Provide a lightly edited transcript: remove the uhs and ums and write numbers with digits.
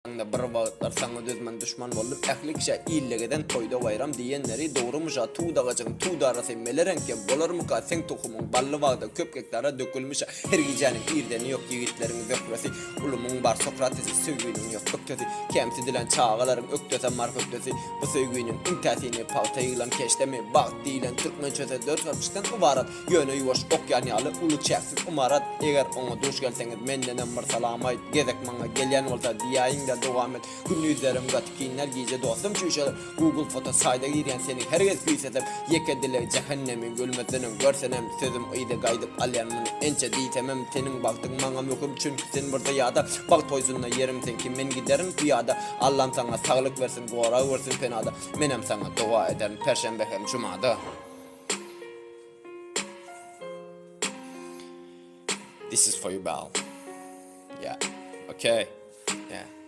bir wagtlar saňa düzmen düşman bolup ählikşe illegeden toýda bayram diýenleri dogrumuşa tuğdagajyň tuğdarasy melerenke bolarmyka seň tohumyň bally wagda köp hektara dökülmüşe her gijanyň irdeni ýok ýigitleriň zöhresi ulumyň bar Sokratesy söýgüniň ýok ökdesi kämsi dilen çağalaryň ökdese mark ökdesi bu söýgüniň intäsini pawtaýylan keşdemi bagt diýilen türkmençede dört garpyşdan ibarat ýöne ýuwaş okyanyaly uly çäksiz umarat eger oňa duş gelseňiz menden bir salam aýt gezek maňa gelýän bolsa diýäýiň dowam et. Gündüzlerim gatkinler gece dostum çüşeler. Google foto sayda girýän seni herges güýsedip, yekedile cehennemin gölmesini görsenem sözüm ýyda gaýdyp alýanmyny ençe diýtemem senin bagtyň maňa möhüm çünki sen burada ýa-da bag toýsunna yerim sen kim men giderim ýa-da Allah'ım sana saglyk versin, gora versin penada. Menem sana dua ederim perşembe hem cumada. This is for you, Bal. Yeah. Okay. Yeah.